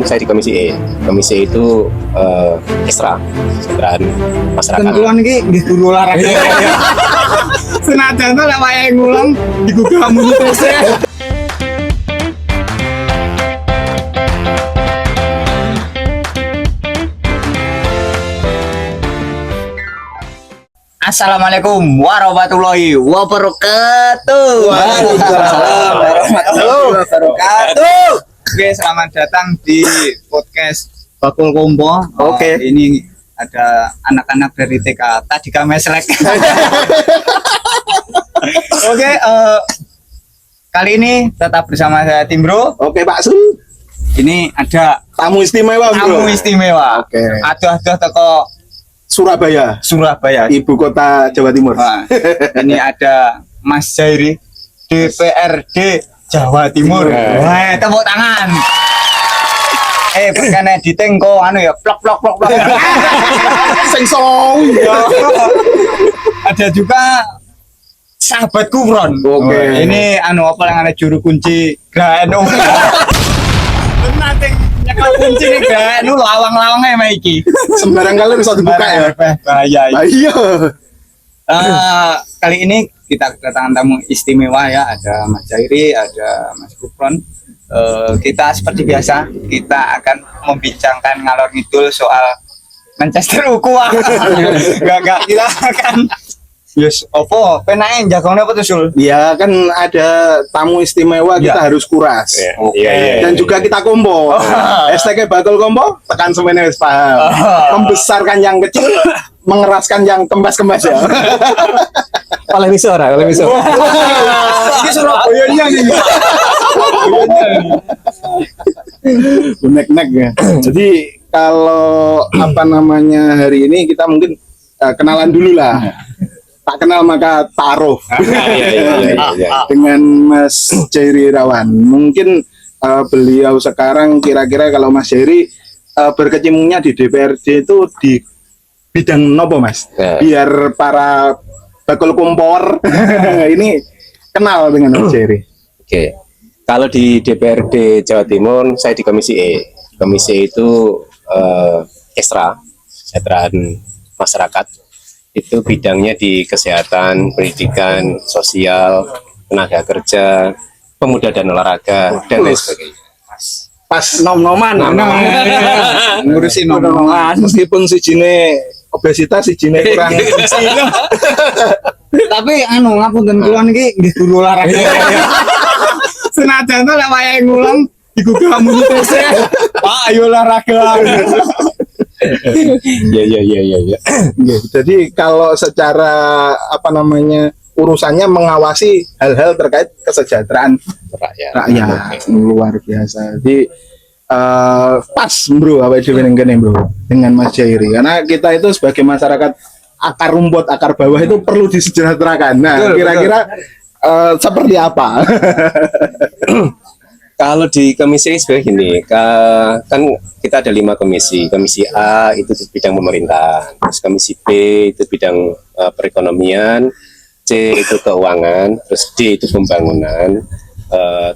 Saya di Komisi E. Komisi E itu ekstra kesejahteraan masyarakat. Tentuan ini di guru olahraga. Senajan tuh lek wayahe ngulang digugah mulu terus ya. Assalamualaikum warahmatullahi wabarakatuh. Waalaikumsalam warahmatullahi wabarakatuh. Oke, selamat datang di podcast Bakul Kompo. Oke. Ini ada anak-anak dari TK Tadika Meslek. Oke, kali ini tetap bersama saya Timbro. Oke Pak Sun, Ini ada tamu istimewa bro. tamu istimewa. Oke. Aduh teko Surabaya, Surabaya. ibu kota Jawa Timur. Wah, ini ada Mas Jairi DPRD Jawa Timur. Wah, tepuk tangan. Perkara editing kok anu ya plok. Sing song. Ada juga sahabat Kufron. Oke. Ini anu apa yang ada juru kunci Grano. Nanti nyekel kunci nih Grano lawang-lawangnya sama iki. Sembarang kali bisa dibuka ya. Bahaya. Iya. Kali ini kita kedatangan tamu istimewa ya, ada Mas Jairi, ada Mas Kufron. Kita seperti biasa, kita akan membincangkan ngalor ngidul soal Manchester Ukuah. Gak, kita akan yes, opo, penanya jagongnya apa tuh Sul? Ya kan ada tamu istimewa kita Ya. harus kuras. Iya. Dan juga kita kombo. Hashtagnya Bakul Kompo, tekan semuanya wis paham. Membesarkan yang kecil, mengeraskan yang kembas-kembas ya. Oleh misora. Ini Surabayanya nih. Nek ya. Jadi kalau apa namanya hari ini kita mungkin kenalan dulu lah. Tak kenal maka taruh Iya. dengan Mas Jairi Irawan. Mungkin beliau sekarang kira-kira kalau Mas Jairi berkecimpungnya di DPRD itu di bidang nopo Mas? Ya. Biar para bakul kompor ini kenal dengan Mas Jairi. Oke. Kalau di DPRD Jawa Timur, saya di Komisi E. Komisi E itu ekstra kesejahteraan masyarakat. Itu bidangnya di kesehatan, pendidikan, sosial, tenaga kerja, pemuda dan olahraga, dan lain sebagainya. Pas Nom-noman. Ngurusin nom-noman. meskipun si Jine obesitas, si Jine kurang Tapi anu ngapunten kula niki nggih guru olahraga. Senajan tuh lek wayahe ngulang digugah mulu terus ya. Pak, ayo olahraga. Iya. Jadi kalau secara apa namanya urusannya mengawasi hal-hal terkait kesejahteraan Rakyat. rakyat luar biasa. Jadi pas bro apa itu bro dengan Mas Jairi karena kita itu sebagai masyarakat akar rumput akar bawah itu perlu disejahterakan. Nah Betul, kira-kira seperti apa? Kalau di komisi sebenarnya gini, kan kita ada 5 komisi. Komisi A itu di bidang pemerintahan, terus komisi B itu bidang perekonomian, C itu keuangan, terus D itu pembangunan,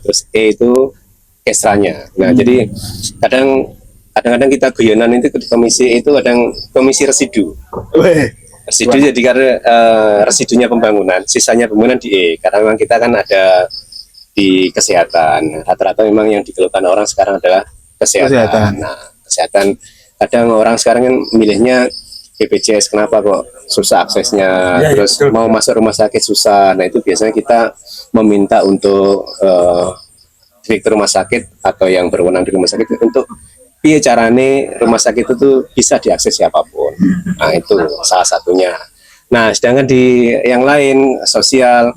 terus E itu ekstranya. Nah, jadi kadang-kadang kita guyonan itu di komisi E itu kadang komisi residu. Weh, Residu jadi karena residunya pembangunan, sisanya pembangunan di E. Karena memang kita kan ada di kesehatan. Rata-rata memang yang dikeluhkan orang sekarang adalah kesehatan. Kesehatan. Nah, kesehatan kadang orang sekarang kan milihnya BPJS, kenapa kok susah aksesnya, terus mau masuk rumah sakit susah. Nah, itu biasanya kita meminta untuk direktur rumah sakit atau yang berwenang di rumah sakit untuk piye carane rumah sakit itu bisa diakses siapapun. Nah, itu salah satunya. Nah, sedangkan di yang lain sosial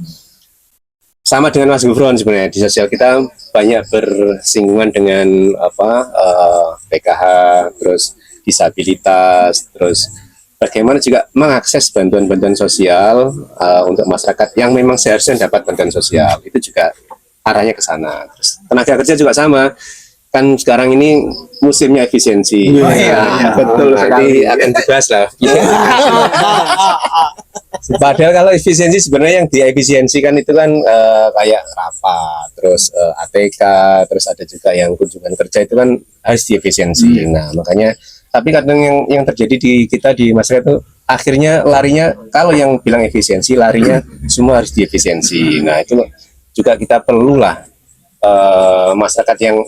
sama dengan Mas Gufron sebenarnya, di sosial kita banyak bersinggungan dengan PKH, terus disabilitas, terus bagaimana juga mengakses bantuan-bantuan sosial untuk masyarakat yang memang seharusnya dapat bantuan sosial, itu juga arahnya ke sana. Terus tenaga kerja juga sama, kan sekarang ini musimnya efisiensi. Iya, betul Nanti sekali. akan dibahas lah. Padahal kalau efisiensi sebenarnya yang diefisiensikan itu kan kayak rapat, terus ATK, terus ada juga yang kunjungan kerja itu kan harus diefisiensi. Nah, makanya tapi kadang yang terjadi di kita di masyarakat itu akhirnya larinya kalau yang bilang efisiensi larinya semua harus diefisiensi. Nah, itu juga kita perlulah masyarakat yang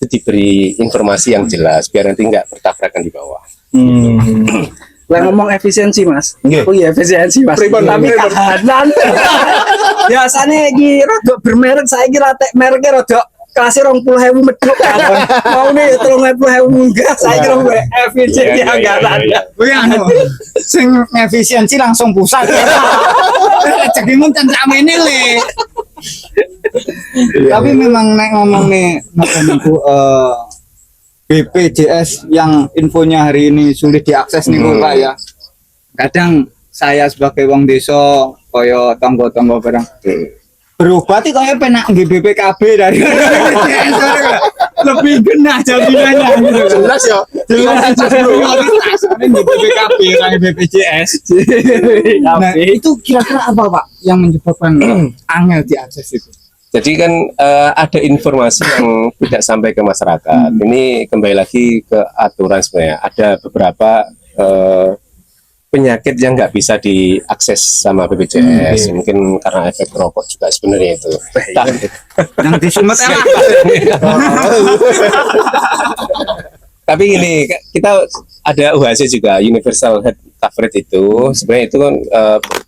diberi informasi yang jelas biar nanti nggak bertabrakan di bawah. Lah ngomong efisiensi Mas. Nggih. Oh iya efisiensi Mas. Pripun, Tapi pripun? kahanan. Biasane iki rada bermerek saiki rate mereke rada kelasnya 20.000 medhuk kan. Mau nih 30.000 munggah saiki rong efisiensi anggaran. Kuwi anu sing efisiensi langsung pusat. Rezekimu cancamene le. Tapi memang nek ngomong nih niku BPJS yang infonya hari ini sulit diakses nih Pak ya. Kadang saya sebagai wong desa koyo tonggo-tonggo barang berubah sih kayak penak nggih BPKB dari lebih genah jaminannya gitu. Jelas ya. Jelas nggih BPKB kan BPJS. Nah, itu kira-kira apa Pak yang menyebabkan angel diakses itu? Jadi kan ada informasi yang tidak sampai ke masyarakat. Ini kembali lagi ke aturan sebenarnya. Ada beberapa penyakit yang nggak bisa diakses sama BPJS. Mungkin karena efek rokok juga sebenarnya itu. Yang disumet enak. Tapi gini, kita ada UHC juga, Universal Health Coverage itu. Sebenarnya itu kan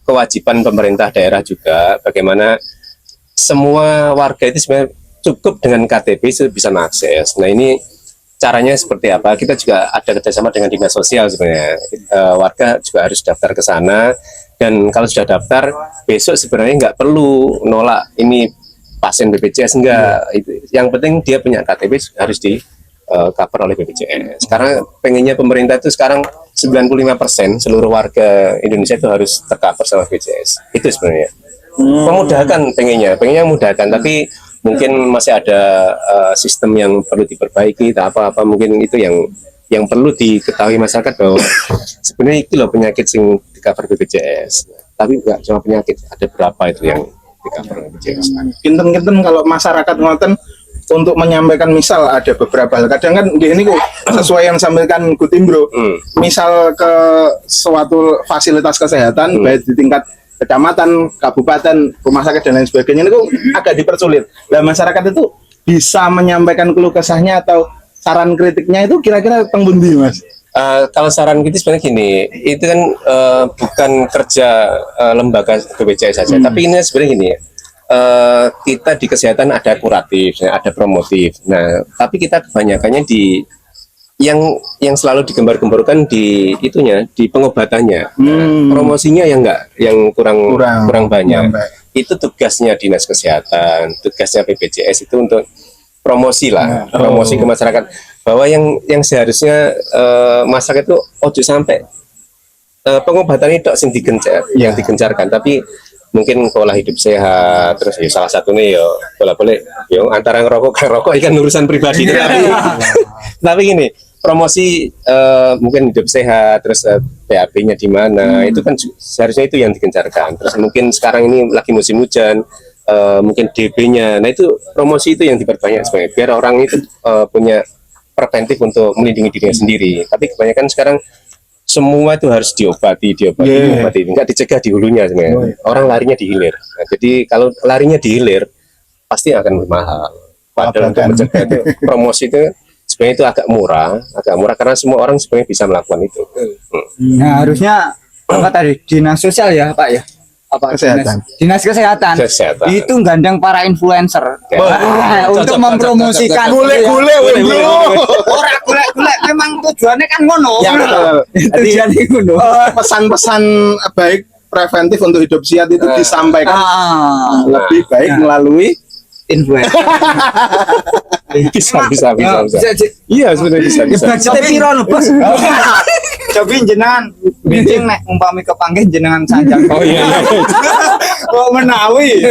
kewajiban pemerintah daerah juga. Bagaimana semua warga itu sebenarnya cukup dengan KTP itu bisa mengakses. Nah ini caranya seperti apa? Kita juga ada kerjasama dengan dinas sosial sebenarnya. Warga juga harus daftar ke sana dan kalau sudah daftar besok sebenarnya nggak perlu nolak ini pasien BPJS enggak. Yang penting dia punya KTP harus di cover oleh BPJS. Karena pengennya pemerintah itu sekarang 95% seluruh warga Indonesia itu harus tercover sama BPJS. Itu sebenarnya. Memudahkan pengennya memudahkan tapi mungkin masih ada sistem yang perlu diperbaiki atau apa mungkin itu yang perlu diketahui masyarakat bahwa sebenarnya itu loh penyakit sing di cover BPJS tapi nggak cuma penyakit ada berapa itu yang di cover BPJS. Kinten-kinten kalau masyarakat ngoten untuk menyampaikan misal ada beberapa hal kadang kan gini kok sesuai yang disampaikan Gutimbro misal ke suatu fasilitas kesehatan baik di tingkat kecamatan, kabupaten, rumah sakit dan lain sebagainya itu agak dipersulit. Dan masyarakat itu bisa menyampaikan keluh kesahnya atau saran kritiknya itu kira-kira pengbundi Mas. Kalau saran kita sebenarnya gini, itu kan bukan kerja lembaga BPJS saja, tapi ini sebenarnya gini. Kita di kesehatan ada kuratif, ada promotif. Nah, tapi kita kebanyakannya di yang selalu digembar-gemborkan di itunya di pengobatannya. Promosinya yang enggak yang kurang banyak. Itu tugasnya dinas kesehatan, tugasnya BPJS itu untuk promosi lah, promosi ke masyarakat bahwa yang seharusnya masyarakat itu ojo sampai pengobatan itu yang digencarkan, tapi mungkin pola hidup sehat terus ya salah satunya ya boleh antara ngerokok ikan urusan pribadi tapi gini promosi mungkin hidup sehat terus PAP-nya di mana itu kan seharusnya itu yang digencarkan. Terus mungkin sekarang ini lagi musim hujan mungkin DB-nya nah itu promosi itu yang diperbanyak sebenarnya biar orang itu punya preventif untuk melindungi dirinya sendiri. Tapi kebanyakan sekarang semua itu harus diobati, nggak dicegah di hulunya sebenarnya. Orang larinya di hilir. Nah, jadi kalau larinya di hilir pasti akan lebih mahal. Padahal untuk mencegah itu promosi itu sebenarnya itu agak murah karena semua orang sebenarnya bisa melakukan itu. Nah, harusnya apa tadi dinas sosial ya, Pak ya? Apa Kesehatan. Dinas kesehatan. Itu gandeng para influencer untuk mempromosikan Gule-gule Ora golek memang tujuannya kan ngono. Ya, betul. Tujuannya ngono. Pesan-pesan baik preventif untuk hidup sehat itu disampaikan lebih baik melalui influencer. Bisa. Iya sebenarnya bisa. Budgetnya piro lho, Bos? Cobi jenengan bincang nek umpami kepanggih jenengan sanjang. Oh iya. Kok menawi.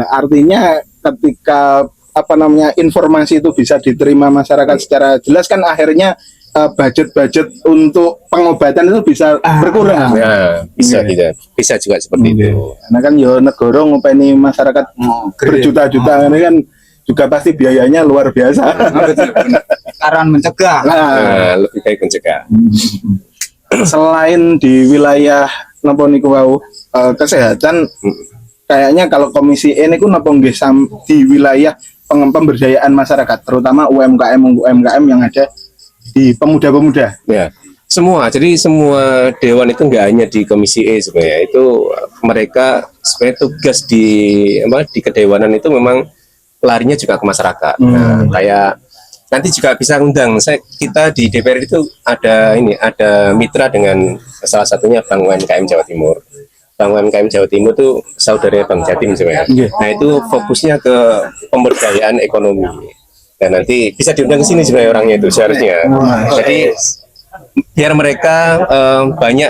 Artinya ketika informasi itu bisa diterima masyarakat secara jelas kan akhirnya budget-budget untuk pengobatan itu bisa berkurang. Nah, bisa Iya. tidak? Bisa juga seperti itu. Karena kan yo negara ngopeni masyarakat berjuta-juta ini kan juga pasti biayanya luar biasa. Betul, benar. Karena mencegah. Nah, Nah, lebih baik mencegah. selain di wilayah napa niku wau kesehatan, kayaknya kalau komisi ini ku napa nggih di wilayah pemberdayaan masyarakat, terutama UMKM yang ada di pemuda-pemuda. Ya, semua. Jadi semua dewan itu nggak hanya di Komisi E sebenarnya. Itu mereka sebenarnya tugas di kedewanan itu memang larinya juga ke masyarakat. Nah, kayak nanti juga bisa undang. Kita di DPR itu ada mitra dengan salah satunya Bank UMKM Jawa Timur. Bank UMKM Jawa Timur itu saudara Bank Jatim sebenarnya. Nah, itu fokusnya ke pemberdayaan ekonomi. Dan nanti bisa diundang ke sini sebenarnya orangnya itu seharusnya. Jadi biar mereka banyak,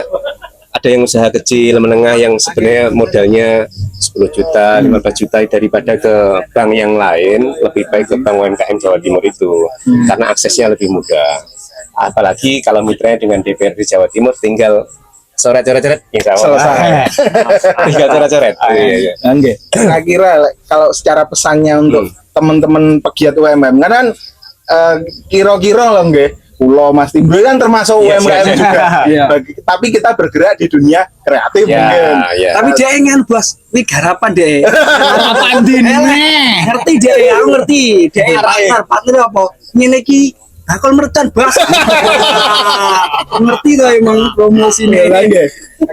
ada yang usaha kecil menengah yang sebenarnya modalnya 10 juta, 15 juta, daripada ke bank yang lain, lebih baik ke Bank UMKM Jawa Timur itu karena aksesnya lebih mudah. Apalagi kalau mitranya dengan DPRD Jawa Timur, tinggal coret-coret insya Allah Selesai. tinggal coret-coret. Iya. Nggih. Kira-kira kalau secara pesannya untuk teman-teman pegiat UMKM kan kira-kira loh nggih, Pulau Mas Timbul kan termasuk Iya, UMKM iya, juga. iya. Tapi kita bergerak di dunia kreatif mungkin. Ya. Tapi dia ingin bos, wih garapan deh. Garapan dini. Ngerti deh, aku ngerti. Dia partner apa? Ini ki bakal mercan bos. Ngerti tuh emang promosi Ya, kan, nih. nggih.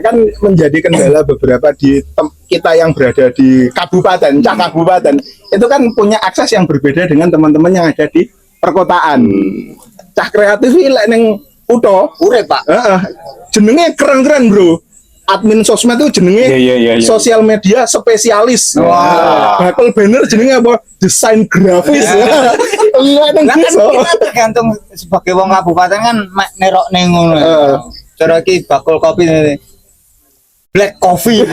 Kan menjadi kendala beberapa di kita yang berada di kabupaten, kabupaten itu kan punya akses yang berbeda dengan teman-teman yang ada di perkotaan. Cah kreatif iki lek ning kutha Urip, Pak. jenenge keren-keren, Bro. Admin sosmed itu jenenge Iya. sosial media spesialis. Wah. Bakal banner jenenge apa? Desain grafis. Enggak nang Lah kan desa. kita tergantung sebagai wong kabupaten kan mek nerok ning ngono. Cara iki bakul kopi ini. Black coffee.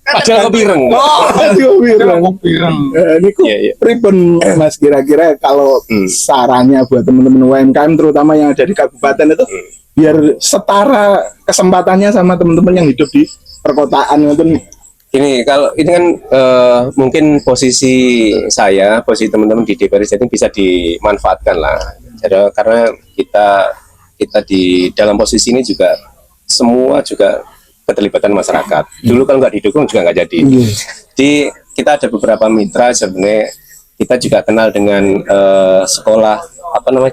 Padahal kopi ireng. Oh, Aduh, wireng. kopi ireng. Niku Iya, iya. pripun Mas kira-kira kalau sarannya buat teman-teman UMKM terutama yang ada di kabupaten itu biar setara kesempatannya sama teman-teman yang hidup di perkotaan itu. Ini kalau ini kan mungkin posisi saya, posisi teman-teman di DPR Jatim bisa dimanfaatkan lah. Jadi, karena kita di dalam posisi ini juga semua juga keterlibatan masyarakat. Dulu kalau nggak didukung juga nggak jadi. Jadi kita ada beberapa mitra sebenarnya. Kita juga kenal dengan sekolah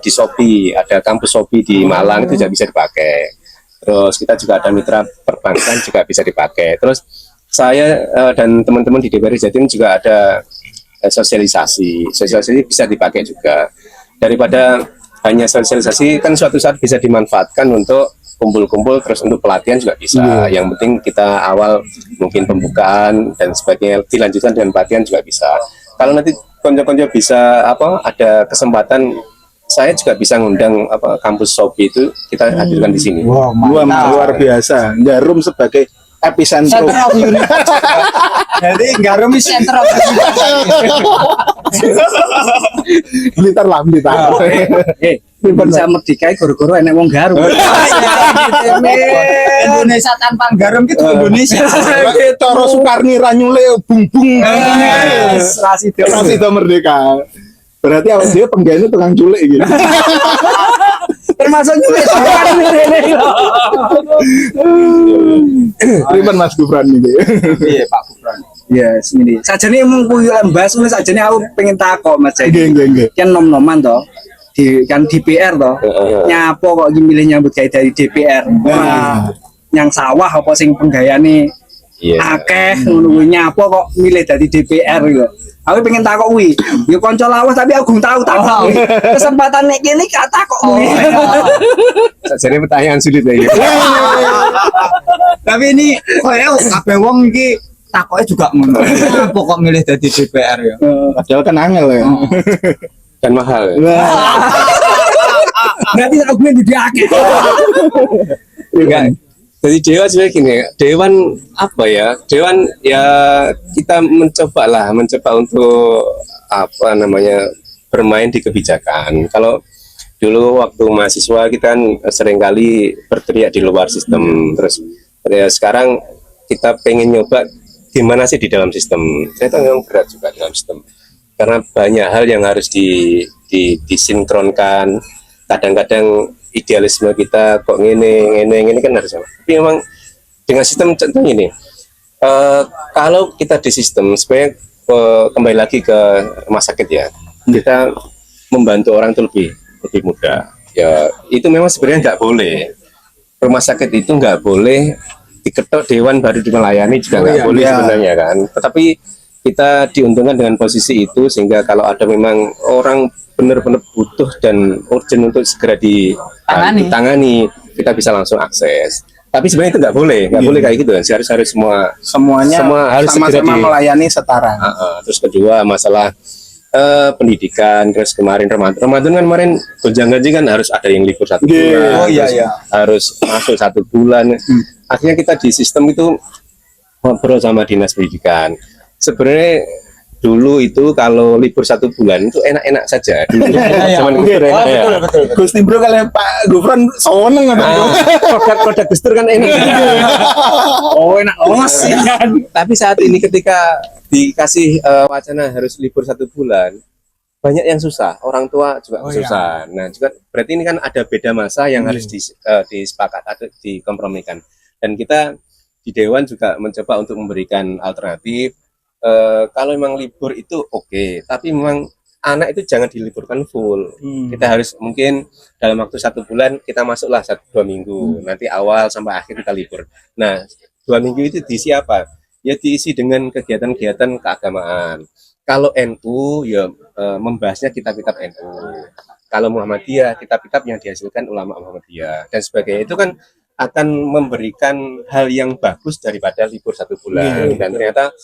di Shopee, ada kampus Shopee di Malang itu juga bisa dipakai. Terus kita juga ada mitra perbankan juga bisa dipakai. Terus saya dan teman-teman di DPR Jatim juga ada sosialisasi bisa dipakai juga. Daripada hanya sosialisasi kan suatu saat bisa dimanfaatkan untuk kumpul-kumpul, terus untuk pelatihan juga bisa. Yang penting kita awal mungkin pembukaan dan sebagainya, dilanjutkan dengan pelatihan juga bisa. Kalau nanti konco-konco bisa ada kesempatan, saya juga bisa ngundang kampus Shopee itu kita hadirkan di sini. Wah, luar biasa. Jarum sebagai epicentrum. Center of Universe. Jadi Garum is center of Blitar lah, Blitar. Bisa merdikai goro-goro enek wong garu. Indonesia tanpa Garum gitu Indonesia. Coro Soekarni ranyule bung-bung. Rasida merdeka. Berarti awal dia penggaweane tukang culik gitu. Termasuk juga Riban Mas Gufran iki. Iya, Pak Gufran. ya sini. Sajane emang kuwi mbas wis sajane aku pengen takok Mas Jai. Nggih. Kan nom-noman to. Di kan DPR to. Nyapo kok iki milih nyambut gawe dari DPR. Wah, yang sawah apa sing penggayane akeh ngono kuwi nyapo kok milih dari DPR gitu. Aku pengen takok kuwi. Ya kanca lawas tapi aku gak tahu takok. Kesempatan nek kene gak takok kuwi. Jadi pertanyaan sulit ya. Tapi ini koyo kabeh wong iki takoke juga ngono. Apa kok milih dadi DPR ya? Padahal kan angel ya. Dan mahal. Berarti aku di akeh. Enggak. Jadi dewan sebenarnya gini, dewan apa ya? Dewan ya kita mencoba untuk bermain di kebijakan. Kalau dulu waktu mahasiswa kita kan seringkali berteriak di luar sistem, terus ya sekarang kita pengen nyoba gimana sih di dalam sistem. Saya tahu memang berat juga dalam sistem karena banyak hal yang harus disinkronkan. Kadang-kadang idealisme kita kok ngene kan harus sama. Tapi memang dengan sistem contohnya ini, kalau kita di sistem sebenarnya kembali lagi ke rumah sakit ya, kita membantu orang itu lebih mudah. Ya itu memang sebenarnya nggak boleh. Rumah sakit itu nggak boleh diketok dewan baru dimelayani juga nggak boleh sebenarnya kan. Tetapi kita diuntungkan dengan posisi itu sehingga kalau ada memang orang benar-benar butuh dan urgent untuk segera ditangani, kita bisa langsung akses. Tapi sebenarnya itu nggak boleh kayak gitu kan. Harus semua harus sama-sama melayani setara. Terus kedua masalah pendidikan, terus kemarin Ramadan kan kemarin gonjang-ganjing kan harus ada yang libur 1 bulan, harus masuk 1 bulan. Akhirnya kita di sistem itu ngobrol sama dinas pendidikan. Sebenarnya dulu itu kalau libur 1 bulan itu enak-enak saja. Dulu zaman Gus Dur enak ya. Betul. Gusti Bro kalau Pak Gufron seneng Produk Gus Dur kan enak. Enak sih. Tapi saat ini ketika dikasih wacana harus libur 1 bulan, banyak yang susah, orang tua juga susah. Nah, juga berarti ini kan ada beda masa yang harus disepakati atau dikompromikan. Dan kita di Dewan juga mencoba untuk memberikan alternatif. Kalau memang libur itu oke, tapi memang anak itu jangan diliburkan full. Kita harus mungkin dalam waktu 1 bulan kita masuklah 1-2 minggu. Nanti awal sampai akhir kita libur. Nah, 2 minggu itu diisi apa? Ya diisi dengan kegiatan-kegiatan keagamaan. Kalau NU ya membahasnya kitab-kitab NU. Kalau Muhammadiyah, kitab-kitab yang dihasilkan ulama Muhammadiyah dan sebagainya itu kan akan memberikan hal yang bagus daripada libur 1 bulan. Dan ternyata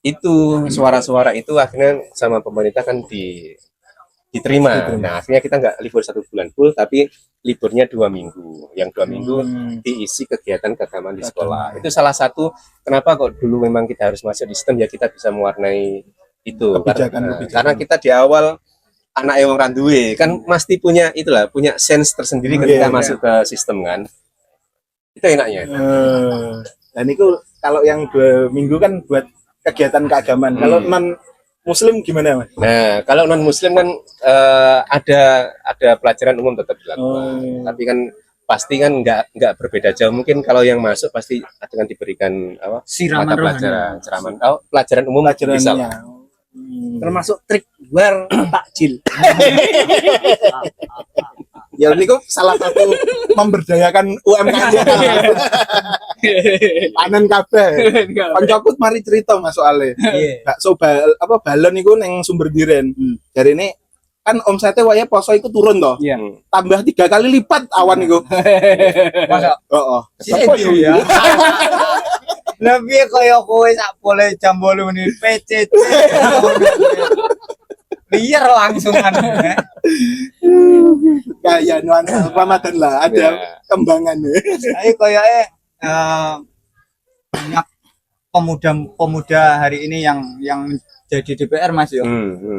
itu suara-suara itu akhirnya sama pemerintah kan diterima. Nah, akhirnya kita nggak libur 1 bulan full, tapi liburnya 2 minggu. Yang 2 minggu diisi kegiatan keagamaan di sekolah. Itu salah satu kenapa kok dulu memang kita harus masuk di sistem, ya kita bisa mewarnai itu. Karena kita di awal anak yang randuwe kan mesti punya sense tersendiri ketika masuk ke sistem kan. Itu enaknya. Dan itu kalau yang 2 minggu kan buat kegiatan keagamaan. Kalau non Muslim gimana, Mas? Nah, kalau non Muslim kan ada pelajaran umum tetap dilakukan. Tapi kan pasti kan nggak berbeda jauh. Mungkin kalau yang masuk pasti akan diberikan mata pelajaran, pelajaran umum misal. Termasuk trik war takjil. Ya ini kok salah satu memberdayakan UMKM. Panen kabeh. Kancaku mari cerita Mas soalnya. Bakso balon iku ning Sumber Diren. Dari ini kan omsetnya waya poso iku turun toh. Tambah 3 kali lipat awan iku. Masa? Heeh. Ya. Lebih kaya kowe sak boleh jam 8 menit PCC. Biar langsung kan. Kayak nuansa Ramadan lah, ada kembangannya. Ayo kayaknya banyak pemuda hari ini yang jadi DPR Mas yo.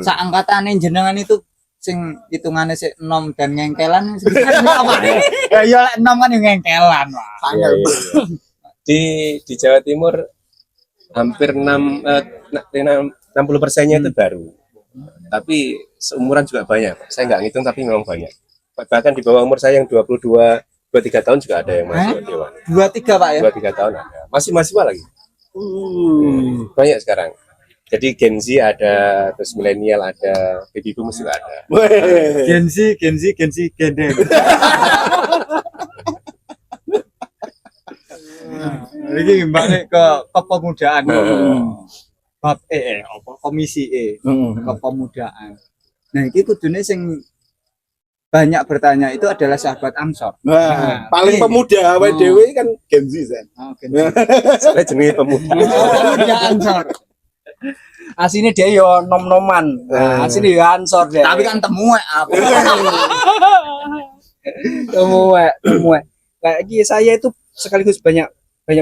Saangkatane jenengan itu sing hitungannya sik enom dan ngengkelan apa ya? Ya lek enom kan yang ngengkelan, Pak. Di Jawa Timur hampir 60%-nya itu baru. Tapi seumuran juga banyak. Saya nggak ngitung tapi memang banyak. Bahkan di bawah umur saya yang 23 tahun juga ada yang masuk Dewan. 23 Pak ya? 23 tahun ada. Masih mahasiswa lagi. Banyak sekarang. Jadi Gen Z ada, terus milenial ada, baby boom juga ada. Gen Z, gendeng. Ini balik ke kepemudaan. Bab komisi kepemudaan. Nah, iki kudune sing banyak bertanya itu adalah sahabat Ansor. Paling pemuda awake dhewe kan Gen Z kan. Gen Z. Saya jenenge pemuda. Pemuda Ansor. Asine dia yo nom-noman. Asine yo Ansor dia. Tapi kan temuek apa. Temuek. Kayak saya itu sekaligus banyak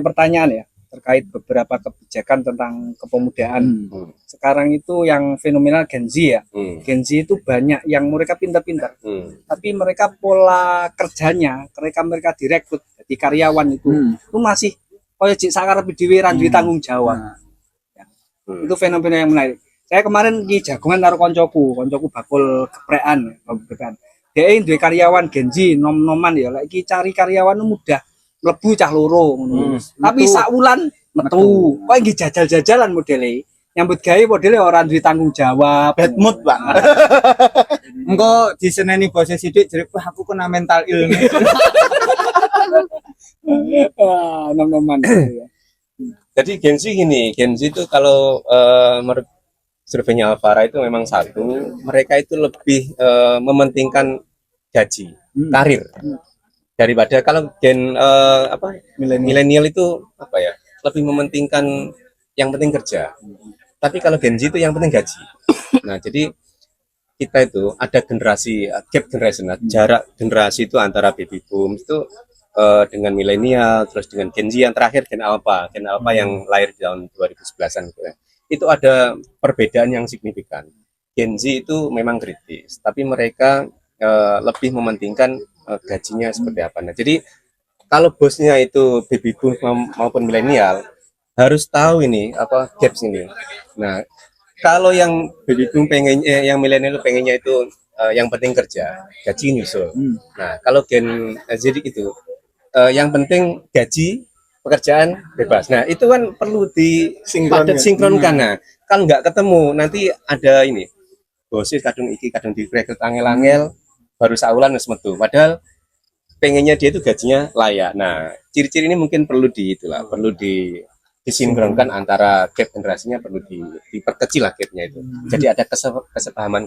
pertanyaan ya terkait beberapa kebijakan tentang kepemudaan. Hmm. Sekarang itu yang fenomenal Gen Z ya. Hmm. Gen Z itu banyak yang mereka pintar-pintar, Hmm. tapi mereka pola kerjanya, mereka direkrut jadi karyawan itu masih kaya jik sakarepe dhewe ra duwe tanggung jawab. Hmm. Itu fenomena yang menarik. Saya kemarin di jagongan karo koncoku bakul geprekan. Dia duwe karyawan Gen Z nom-noman ya, lek iki cari karyawan mudah. Mlebu cah loro ngono. Tapi sak wulan metu. Kok nggih jajal-jajalan modele. Nyambut gawe modele ora duwe tanggung jawab. Bad mood, Bang. Engko diseneni bose sithik jare wah aku kena mental illness. Nom-noman. Jadi Gen Z gini, Gen Z itu kalau menurut surveinya Alfara itu memang satu, mereka itu lebih mementingkan gaji, karir. Daripada kalau gen milenial itu apa ya, lebih mementingkan yang penting kerja. Tapi kalau Gen Z itu yang penting gaji. Nah, jadi kita itu ada generasi gap generation, jarak generasi itu antara baby boom itu dengan milenial, terus dengan Gen Z yang terakhir Gen Alpha yang lahir di tahun 2011-an gitu ya. Itu ada perbedaan yang signifikan. Gen Z itu memang kritis, tapi mereka lebih mementingkan gajinya seperti apa. Nah, jadi kalau bosnya itu baby boom maupun milenial harus tahu ini apa gaps ini. Nah, kalau yang baby boom yang milenial pengennya itu yang penting kerja, gaji nyusul. Nah, kalau Gen Z itu yang penting gaji, pekerjaan bebas. Nah, itu kan perlu disinkronkan. Nah, kalau nggak ketemu nanti ada ini bosnya kadung direkrut angel-angel baru saulan wis metu. Padahal pengennya dia itu gajinya layak. Nah, ciri-ciri ini mungkin perlu perlu disinkronkan antara gap generasinya, perlu diperkecil lah gapnya itu. Jadi ada kesepahaman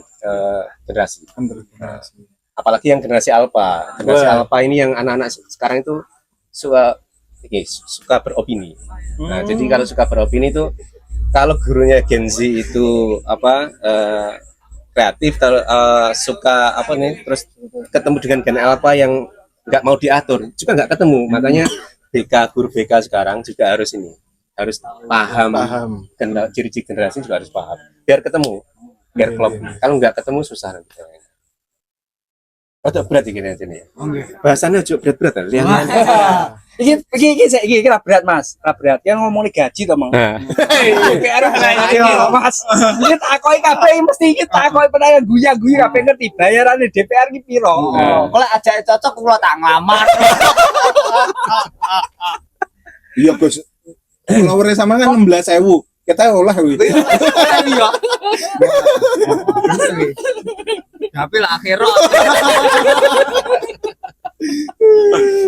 generasi. Nah, apalagi yang generasi Alpha. Generasi Alpha ini yang anak-anak sekarang itu suka beropini. Nah, jadi kalau suka beropini itu kalau gurunya Gen Z itu kreatif, suka terus ketemu dengan Gen Alpha yang nggak mau diatur juga nggak ketemu. Makanya guru BK sekarang juga harus paham. Ciri-ciri generasi juga harus paham biar ketemu, biar klop. Kalau nggak ketemu susah nanti. Atau berat ini ya. Bahasannya juga berat-berat lihat. Iki ra berat Mas, ra berat. Yang ngomong gaji to, Mang. DPR Mas. Iki takoki kabeh mesti iki takoki penanya guyu-guyu kabeh ngerti bayarane DPR iki piro. Kalau ajak cocok kula tak nglamar. Iya, Gus. Follower sama kan 16.000. Kita olah kuwi. Iya. Tapi lah akhirat.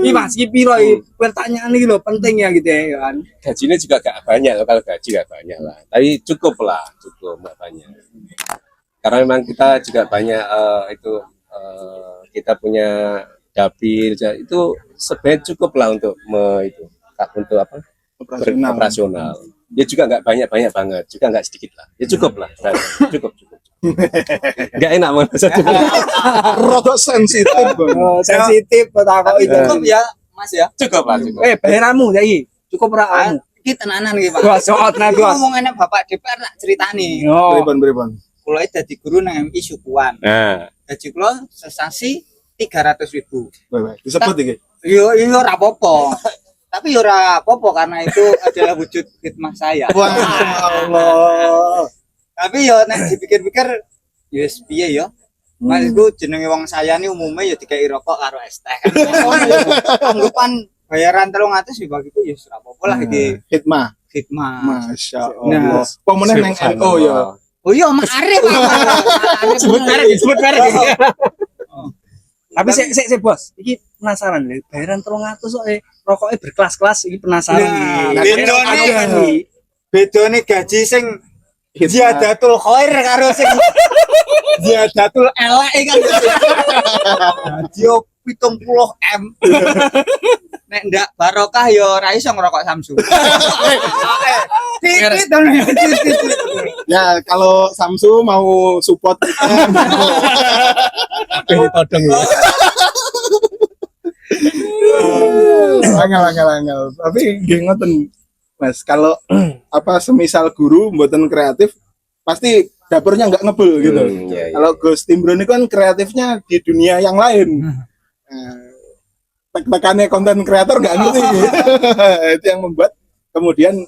Ini Mas, iki piro pertanyaan iki lho penting ya gitu ya kan. Gajinya juga gak banyak loh, kalau gaji gak banyak lah. Tapi cukup gak banyak. Karena memang kita juga banyak kita punya dapil itu sebenarnya cukup lah untuk operasional. Ya juga nggak banyak banget, juga nggak sedikit lah. Ya cukup lah, cukup. Nggak enak mana saja. Rodok sensitif. Sensitif takok itu. Cukup ya, Mas ya. Cukup lah, cukup. Bayaranmu ya iki. Cukup ra kamu. Iki tenanan iki, Pak. Gua soal bos. Ngomongane Bapak DPR tak ceritani. Pripun. Kula dadi guru nang MI Sukuan. Nah, Gaji kula sesasi 300.000. Disebut iki. Yo ora apa-apa. Tapi yo ora apa-apa karena itu adalah wujud khidmah saya. Wah, Allah. Tapi yo nek dipikir-pikir yo piye yo. Maksudku jenenge wong saya ini umumnya ya dikai rokok karo es teh. Anggapan bayaran 300 ya bagiku ya ora apa-apa lah iki Hikmah. khidmah. Masya Allah. Pemenang nang NU ya. Oh iya Mak Arif. Sebut merek. Tapi sik bos, iki penasaran lho, bayaran 300 kok rokoknya berkelas-kelas iki penasaran iki. Bedone gaji sing ziyadatul khair karo sing ziyadatul elek kan. Gaji 70M. Nek ndak barokah ya ora iso ngerokok Samsu. Ya kalau Samsu mau support todong ya. angel. Tapi nggih ngoten Mas, kalau apa semisal guru mboten kreatif pasti dapurnya nggak ngebul gitu. Iya, iya. Kalau Gus Timbro ini kan kreatifnya di dunia yang lain. Tekannya konten kreator nggak ngerti. Itu yang membuat kemudian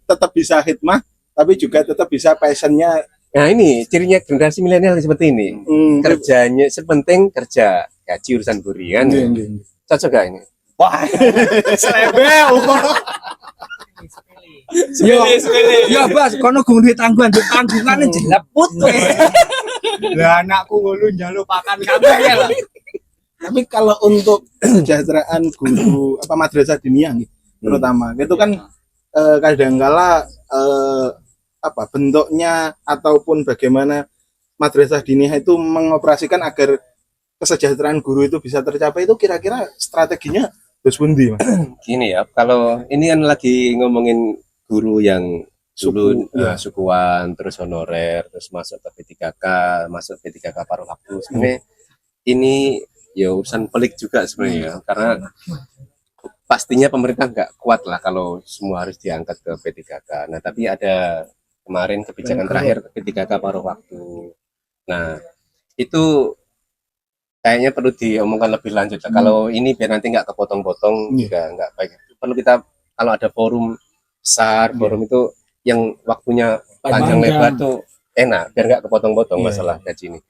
tetap bisa hikmah tapi juga tetap bisa passionnya. Nah ini cirinya generasi milenial seperti ini. Kerjanya sepenting kerja, gaji urusan burian. Cocok gak ini? Wah, selebel. Yo Bas, kono gung duit tanggungan jeleput kowe. Lah anakku ngono njaluk pakan kabeh ya lah. Tapi kalau untuk kesejahteraan guru apa madrasah diniyah nih, terutama itu kan kadangkala apa bentuknya ataupun bagaimana madrasah diniyah itu mengoperasikan agar kesejahteraan guru itu bisa tercapai, itu kira-kira strateginya terus pundi, Mas? Gini ya, kalau ini kan lagi ngomongin guru yang dulu sukuan, terus honorer, terus masuk ke P3K, masuk P3K paruh waktu. Sebenarnya ini ya urusan pelik juga sebenarnya, karena pastinya pemerintah nggak kuat lah kalau semua harus diangkat ke P3K. Nah, tapi ada kemarin kebijakan terakhir P3K paruh waktu. Nah, itu kayaknya perlu diomongkan lebih lanjut lah. Kalau ini biar nanti nggak kepotong-potong juga nggak baik. Perlu kita kalau ada forum besar, forum itu yang waktunya panjang lebar tuh enak, biar nggak kepotong-potong masalah gaji ini.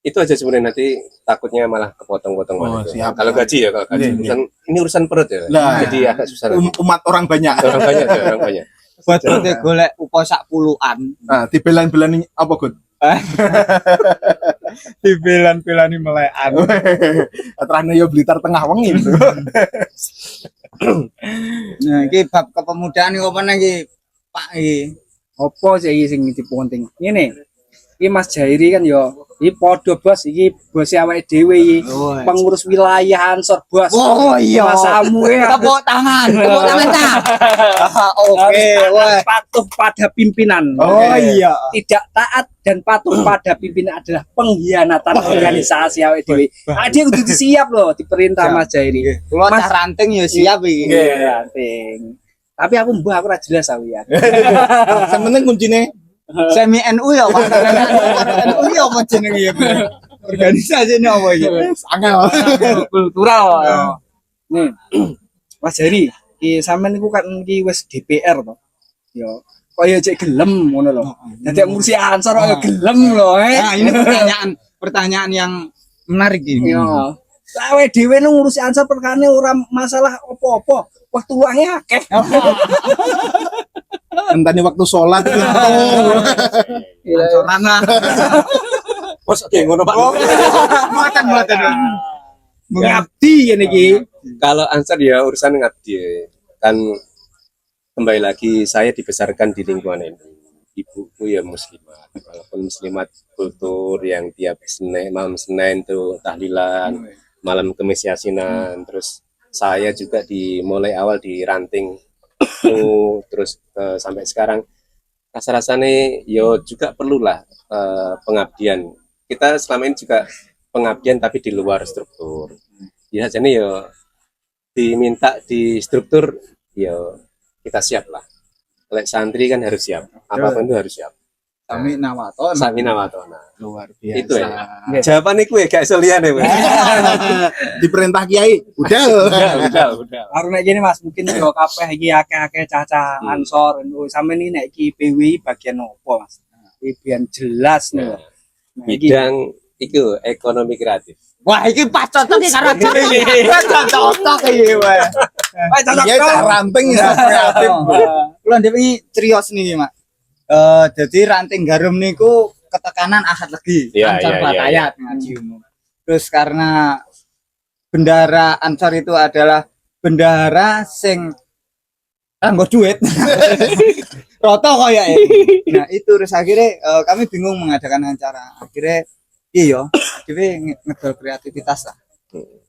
Itu aja sebenarnya, nanti takutnya malah kepotong-potong malah itu. Kalau gaji ya, kalau gaji ini urusan perut ya. Nah, jadi agak susah. Umat orang banyak. Orang banyak. Betul golek upo sak puluhan. Nah, dibelan-belani apa, Gus? Dibelan-belani melekan. Terane yo Blitar tengah wengi. Nah, iki bab kepemudaan iki apa iki, Pak iki? Apa sih iki sing dipenting? Ngene. Iki Mas Jairi kan yo iki padha Bos, iki bos awake dhewe iki. Pengurus wilayah Ansor Bos. Oh iya. Mas Samuel. Tepuk tangan ta. Oke, wah. Patuh pada pimpinan. Oh iya. Tidak taat dan patuh pada pimpinan adalah pengkhianatan organisasi awake dhewe. Dia kudu disiap loh diperintah Mas Jairi. Kulo cah ranting ya siap iki. Ranting. Tapi aku mbah aku ora jelas aku ya. Yang penting kuncine Semi NU ya, Pak. NU ya apa jenenge ya? Organisasi ini apa iki? angel. Kultural. Nih. Mas Jairi, iki sampean niku kan iki wis DPR to. Yo kaya cek gelem ngono lho. Dadi ngurusi Ansor kaya gelem lho, Nah, ini pertanyaan yang menarik ini. Yo. Awake dhewe nu ngurusi Ansor perkane ora masalah apa-apa. Waktu luangnya akeh. Entane waktu sholat itu. Ancoran lah. Bos oke ngono Pak. Makan. Ngabdi ngene iki. Kalau Ansar ya urusan ngabdi. Kan kembali lagi saya dibesarkan di lingkungan ini. Ibuku ya muslimat. Walaupun muslimat kultur yang tiap malam Senin tuh tahlilan, malam Kemis Yasinan, terus saya juga mulai awal di ranting terus sampai sekarang rasa-rasanya yo juga perlulah pengabdian. Kita selama ini juga pengabdian tapi di luar struktur. Ya jadi yo diminta di struktur yo kita siap lah. Lek santri kan harus siap. Apapun itu harus siap. Sami nawaton. Sami nawatona. Luar biasa. Itu ya. Jawaban iku ya gak iso liyane. Diperintah kiai, udah. Udah. Karo nek gini Mas, mungkin yo kabeh iki akeh-akeh cah-cah Ansor. Sampeyan iki nek iki PWI bagian opo Mas? Iki biar jelas nih. Nah, iki Bidang itu ekonomi kreatif. Wah, iki pas cocok karo iki. Cocok iki wae. Iya, ranting ya kreatif. Kulo ndek iki cerios niki, Mak. Jadi ranting garum niku ketekanan Ahad Legi, Iya, Ansor iya, Batayat ngaji umum. Terus karena bendara Ansor itu adalah bendara sing nganggo duit. Roto kaya Nah, itu terus akhirnya kami bingung mengadakan acara. Akhirnya iya, akhirnya ngedol kreativitas lah.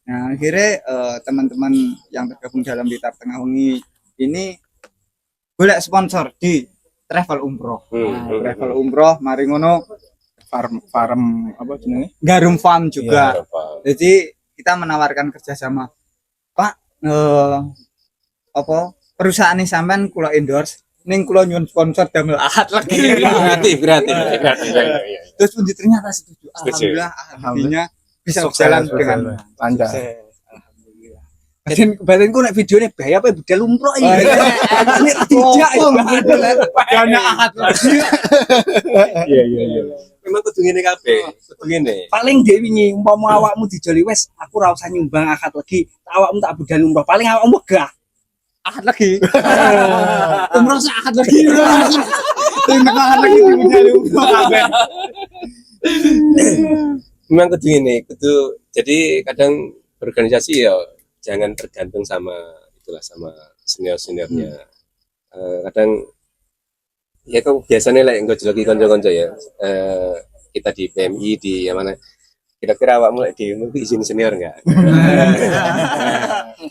Nah, akhirnya teman-teman yang tergabung dalam Blitar Tengah Wengi ini golek sponsor di travel umroh. Travel umroh mari ngono Farm apa jenenge? Garum Farm juga. Ya, Jadi kita menawarkan kerjasama. Pak, apa perusahaan ini sampean kula endorse ning kula nyuwun sponsor damel Ahad lagi. Gratis. Terus pun ternyata setuju. Setuju. Alhamdulillah Ahadinya bisa Sukses, berjalan sukses. dengan Lancar. sukses. Alhamdulillah. Batinku nek videonya bahaya apa budal umroh iki. Ini tidak dana Ahad lagi. Iya. Memang kudu ngene kabeh, kudu ngene. Paling dhewe wingi umpama awakmu dijoli wes aku ora usah nyumbang akad lagi, awakmu tak budal umroh. Paling awakmu megah. Ahad lagi. Umroh sak Ahad lagi. Terima Ahad lagi budal umroh kabeh. Memang kudu ngene, kudu jadi kadang organisasi ya jangan tergantung sama itulah sama senior-seniornya. Kadang ya kok biasanya lah engko joloki kanca-kanca ya. Kita di PMI di yang mana kira-kira awakmu lek di izin senior enggak?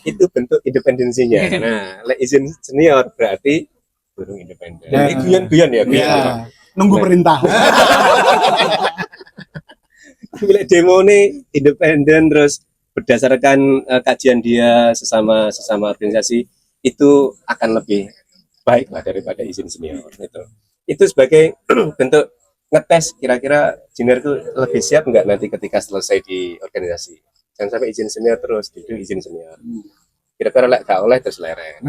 Itu bentuk independensinya. Nah, lek izin senior berarti burung independen. Nah. Ini guyon-guyon ya, guyon. Iya. Nunggu perintah. Tapi lek demo nih independen terus berdasarkan kajian dia sesama organisasi itu akan lebih baik lah daripada izin senior itu sebagai bentuk ngetes kira-kira junior itu lebih siap nggak nanti ketika selesai di organisasi. Jangan sampai izin senior terus itu izin senior kira-kira lek gak oleh terus leren.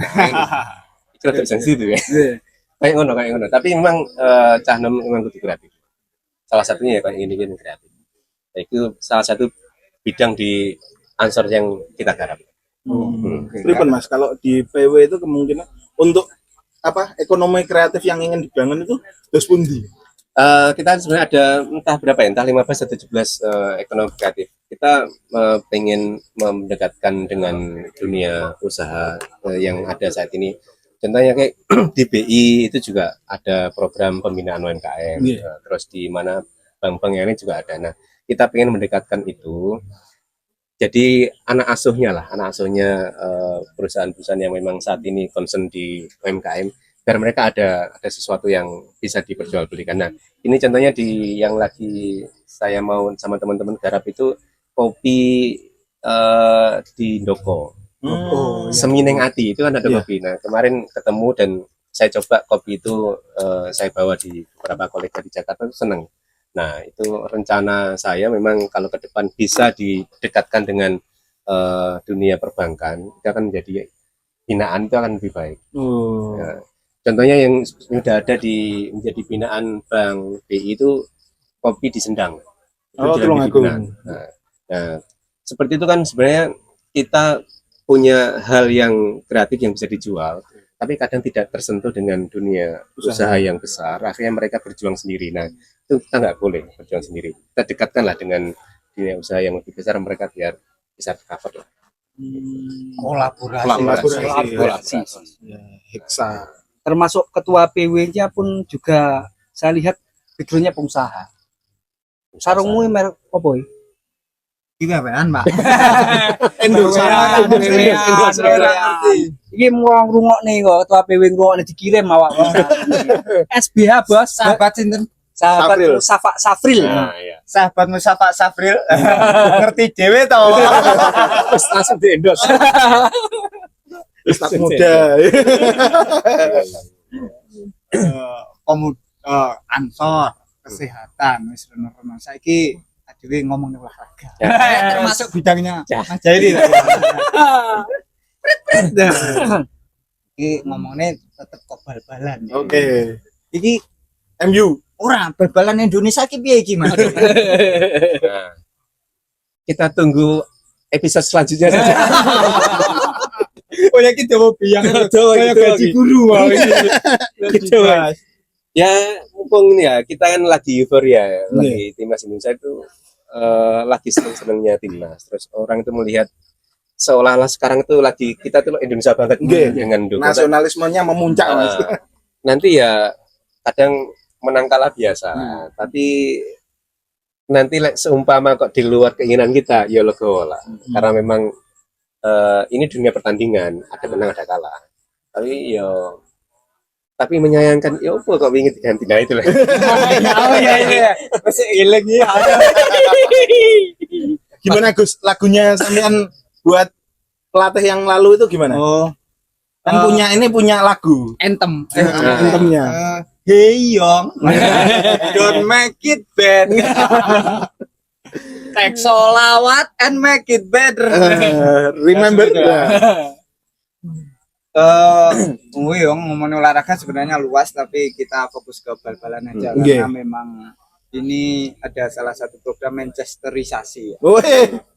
Itu lebih sensitif ya kayak ngono tapi memang cah nom memang kudu kreatif, salah satunya ya kayak gini kreatif. Nah, itu salah satu bidang di ansor yang kita garap. Pripun Mas, kalau di PW itu kemungkinan untuk apa ekonomi kreatif yang ingin dibangun itu terus pundi? Kita sebenarnya ada entah berapa ya, entah 15 atau 17 ekonomi kreatif. Kita pengen mendekatkan dengan dunia usaha yang ada saat ini. Contohnya kayak di BI itu juga ada program pembinaan UMKM. Terus di mana bank-bank yang lain juga ada. Nah, kita pengen mendekatkan itu. Jadi anak asuhnya perusahaan-perusahaan yang memang saat ini concern di UMKM, biar mereka ada sesuatu yang bisa diperjualbelikan. Nah, ini contohnya di yang lagi saya mau sama teman-teman garap itu kopi di Ndoko. Semineng Ati itu kan ada kopi. Nah, kemarin ketemu dan saya coba kopi itu saya bawa di beberapa kolega di Jakarta itu seneng. Nah, itu rencana saya memang kalau ke depan bisa didekatkan dengan dunia perbankan, itu akan menjadi binaan itu akan lebih baik. Nah, contohnya yang sudah ada menjadi binaan Bank BI itu kopi di Sendang. Itu Tulungagung. Nah, seperti itu kan sebenarnya kita punya hal yang kreatif yang bisa dijual, tapi kadang tidak tersentuh dengan dunia usaha yang besar. Akhirnya mereka berjuang sendiri. Nah, itu kita nggak boleh berjuang sendiri. Kita dekatkanlah dengan dunia usaha yang lebih besar, mereka biar bisa cover lah. Kolaborasi. Ya, Heksa. Termasuk ketua PW-nya pun juga saya lihat background-nya pengusaha. Sarungmu merek apa ya? Iki apaan, Pak? Indonesia. Iki mau ngrungokne kok ketua PW ngrungokne dikirim awak. SBH Bos, Sahabat sinten? sahabat Safril. Nah, iya. Sahabat Musafa Safril. Ngerti dhewe to. Terus langsung di endorse. Ustaz muda. Ansor kesehatan wis reno-reno. Saiki adewe ngomong olahraga. Termasuk bidangnya Mas Jairi. Iki ngomongnya tetep kok bal-balan. Oke. Iki MU. ora bal-balan Indonesia iki piye iki, Mas? Nah, kita tunggu episode selanjutnya saja. Oh ya kita mau biang Kayak gaji guru wah Gitu, Mas. Ya mumpung ini ya kita kan lagi euforia ya, lagi timnas Indonesia itu lagi seneng-senengnya timnas. Terus orang itu melihat seolah-olah sekarang itu lagi kita tuh Indonesia banget dengan dukung. Nasionalismenya memuncak Mas. Nanti ya kadang menang kalah biasa, tapi nanti seumpama kok di luar keinginan kita ya legowo lah. Karena memang ini dunia pertandingan, ada menang ada kalah. Tapi menyayangkan ya apa kok ingin diganti, nah itu lah. Oh iya masih ileng ya. Gimana Gus? Lagunya sampean buat pelatih yang lalu itu gimana? Oh Kan punya lagu. Anthem. Anthemnya. Hey Young, don't make it bad. Take solawat and make it better. Remember. Ngomongin olahraga sebenarnya luas, tapi kita fokus ke bal-balan aja karena memang ini ada salah satu program Manchesterisasi.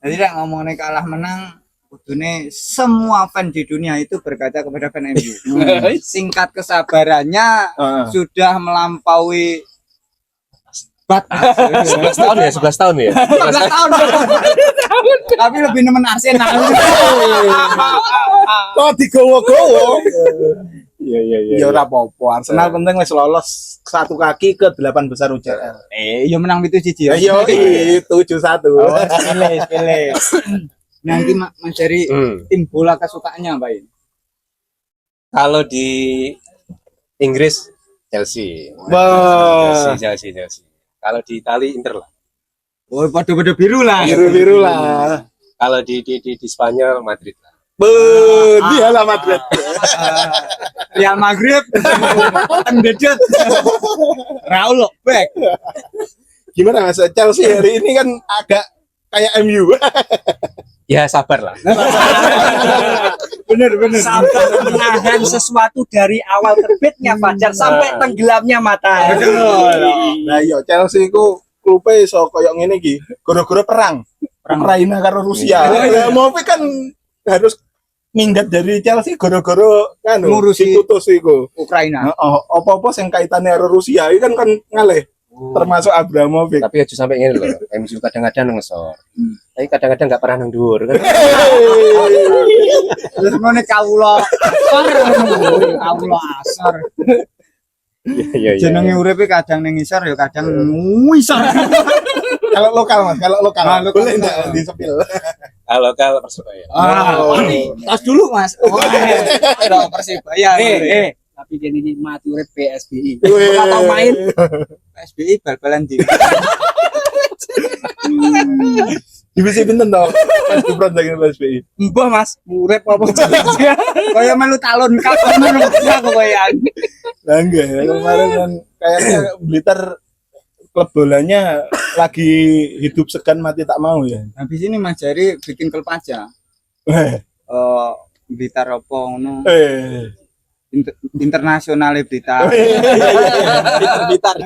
Jadi ngomongin kalah menang, kudune semua fan di dunia itu berkaca kepada fan MU. Singkat kesabarannya sudah melampaui 11 tahun ya, 11 tahun ya. 11 tahun. Tapi lebih nemen Arsenal. Kok digowo-gowo? Iya. Ya ora apa-apa. Arsenal penting wis lolos satu kaki ke 8 besar UCL. Ya menang itu cici. Ayo 7-1. Pilih. Nanti mencari tim bola kesukaannya, Mbak. Kalau di Inggris Chelsea. Chelsea. Kalau di Itali Inter lah. Oh, pada biru lah. Biru lah. Kalau di Spanyol Madrid lah. Dia lah Madrid. Real Maghrib. Pendedet. Raul back. Gimana Mas? Chelsea hari ini kan agak kayak MU. Ya sabar lah. Bener. Sabar menahan sesuatu dari awal terbitnya fajar sampai tenggelamnya matahari. Nah, iya Chelsea ku klube iso koyo ngene iki, gara-gara perang Ukraina karo Rusia. Ya mau kan harus minggat dari Chelsea gara-gara kan Ngurusi putus iku. Ukraina. Apa-apa sing kaitane karo Rusia iki kan ngalih. Termasuk Abramovich. Tapi aja sampai ngene lho. MU kadang-kadang ngesor. Tapi kadang-kadang enggak pernah nang dhuwur kan. Terus ngene kawula asor. Iya. Jenenge uripe kadang ning ngisor ya kadang ngisor. Kalau lokal Mas, boleh enggak disepil? Lokal Persebaya. Tas dulu Mas. Persibaya. Tapi dia ini mati urip PSBI. Enggak tahu main. PSBI bal-balan di. Divisi pinten to? Mas Gibran saking PSBI. Mbah Mas, urip apa Kaya melu talon kapan aku koyan. Lah enggak, kemarin kan kayaknya Blitar klub bolanya lagi hidup segan mati tak mau ya. Habis ini Mas Jari bikin klub aja. Blitar apa ngono. Internasional Blitar. Blitar.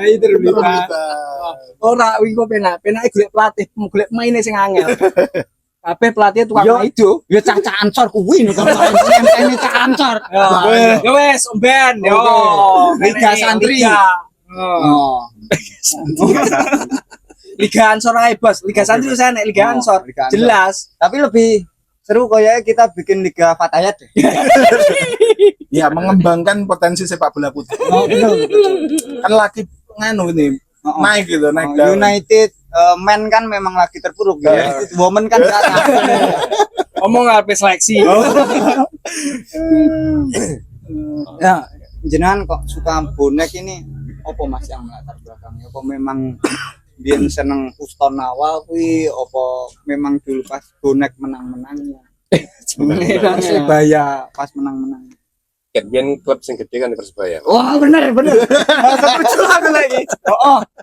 Ora wingi kok penake golek pelatih, golek maine sing angel. Kabeh pelatih tukang Yo, ijo. Ya cah Ansor kuwi nih kalau ini cah Ansor. Ya wes, omben yo. Liga Santri. Oh. Liga Ansor ae, Bos. Liga Santri wis enek Liga Ansor. Liga Ansor. Jelas. Tapi lebih seru kayaknya kita bikin Liga Fatayat deh. Ya mengembangkan potensi sepak bola putri. Betul. Kan lagi nganu ini naik gitu, naik daun. United men kan memang lagi terpuruk ya. United women kan kata. Ngomong ngapain seleksi. Ya, jenengan kok suka bonek ini apa Mas yang melatar belakangnya? Apa memang biar seneng Uston awal kuwi apa memang dulu pas bonek menang-menangnya? Persibaya pas menang-menang. Biyen klub sing gede kan Persebaya. Wah, bener. Setuju aku lagi.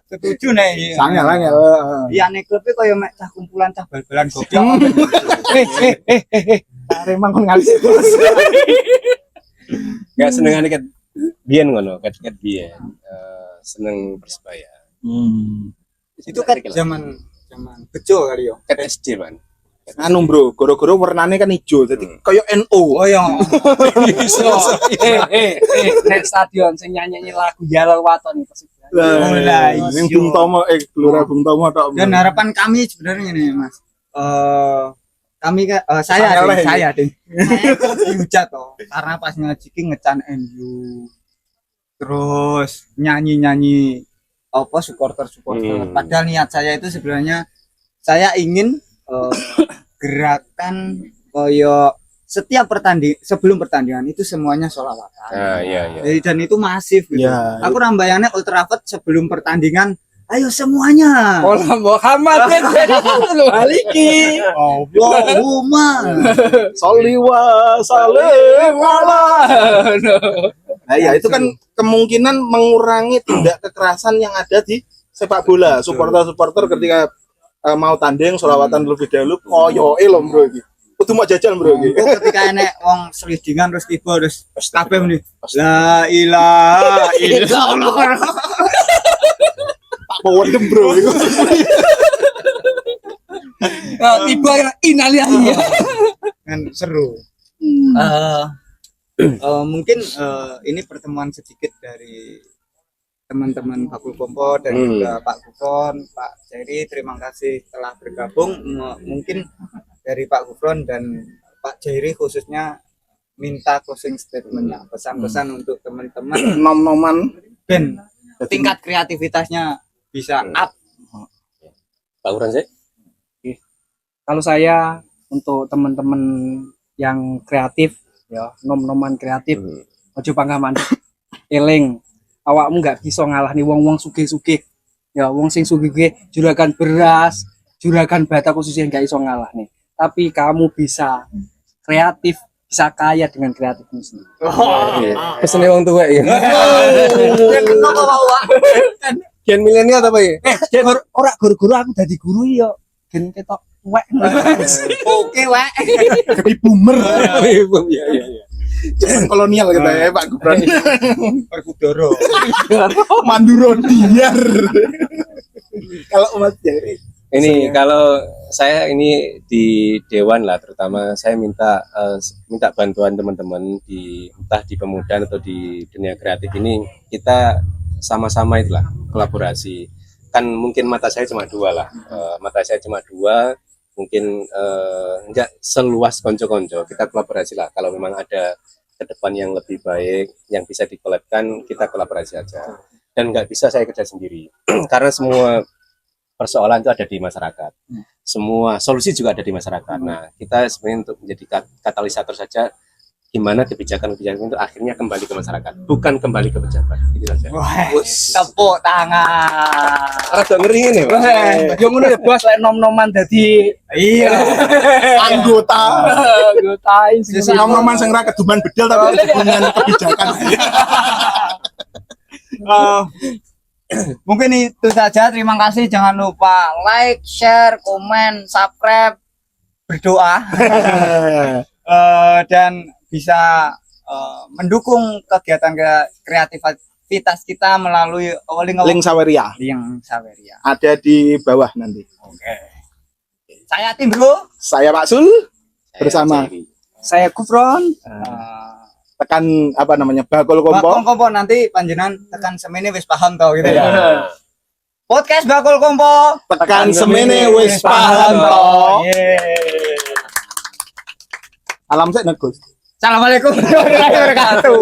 Setuju nih. Angel. Iya nek klub koyo mek cah kumpulan cah bal-balan goblok. Aremang kon ngali terus. Enggak senengane ket biyen ngono, ket biyen. Seneng Persebaya. Itu kan zaman bejo kali yo. Ket SD, Man. Anu bro, goro-goro warnane kan hijau, jadi kayak NO. Oh ya. Nek stadion sing nyanyi lagu Jalal Waton iki Persib. Yang Bung Tomo, Gelora Bung Tomo tok. Dan harapan kami sebenarnya ini Mas. Kami saya dihujat toh karena pas ngajiki ngecan MU. Terus nyanyi apa supporter. Padahal niat saya itu sebenarnya saya ingin gerakan koyo setiap sebelum pertandingan itu semuanya sholawatan. Iya. Jadi dan itu masif gitu. Ya, Aku rambayangnya Old Trafford sebelum pertandingan Ayo semuanya. Olah Muhammad Maliki. Allahumma. Sholli wa sallim ala. Nah, ya itu kan kemungkinan mengurangi tindak kekerasan yang ada di sepak bola. Supporter-supporter ketika mau tanding sholawatan terlebih dahulu koyoke lho bro iki. Kudu mau jajal bro iki. Ketika enek wong selidingan terus tiba terus kabeh muni la ilaha illallah. Tak powendem bro iku. Tiba innalillahi. Kan seru. Mungkin ini pertemuan sedikit dari teman-teman Bakul Kompo dan juga Pak Gufron, Pak Jerry, terima kasih telah bergabung. Mungkin dari Pak Gufron dan Pak Jerry khususnya minta closing statement-nya, pesan-pesan untuk teman-teman Nom-noman ben tingkat kreativitasnya bisa up. Pak Uran sih? Kalau saya untuk teman-teman yang kreatif ya, nom-noman kreatif, ojo panggah mandek. Eling, awakmu nggak bisa ngalahni wong-wong sugih-sugih. Ya, wong sing sugih juragan beras, juragan bata khususnya nggak iso ngalahni. Tapi kamu bisa kreatif, bisa kaya dengan kreatifmu sendiri. Pesennya wong tua ya. Gen milenial apa ya? Ora guru-guru aku dadi guru ya. Gen ketok wek. Oke, wek. jadi boomer. Iya. Zaman kolonial kita ya Pak Gubran. Perkudoro. Manduro diar. Kalau Mas Jerry Ini kalau saya ini di Dewan lah, terutama saya minta bantuan teman-teman entah di pemuda atau di dunia kreatif ini, kita sama-sama itulah kolaborasi. Kan mungkin mata saya cuma dua lah, mungkin enggak seluas konco-konco. Kita kolaborasi lah. Kalau memang ada ke depan yang lebih baik, yang bisa dikolabkan, kita kolaborasi aja. Dan nggak bisa saya kerja sendiri, karena semua persoalan itu ada di masyarakat. Semua solusi juga ada di masyarakat. Nah, kita sebenarnya untuk menjadi katalisator saja, gimana kebijakan-kebijakan itu akhirnya kembali ke masyarakat, bukan kembali ke pejabat. Itu saja. Wah, tepuk tangan. Rada ngeri ini, Pak. Yo ngono ya bos, lek nom-noman dadi Iya. anggota anggotain sing nom-noman sing ra keduman bedel tapi hubungan kebijakan. Mungkin itu saja. Terima kasih. Jangan lupa like, share, komen, subscribe, berdoa, dan bisa mendukung kegiatan kreativitas kita melalui Link Saweria link Saweria. ada di bawah nanti. Oke. Saya Tim Bro. Saya Pak Sul bersama saya Gufron. tekan apa namanya Bakul Kompo. Kompo nanti panjenengan tekan semene wis paham tau gitu ya. Podcast Bakul Kompo Tekan semene wis paham to. Alam sik negus. Assalamualaikum warahmatullahi wabarakatuh.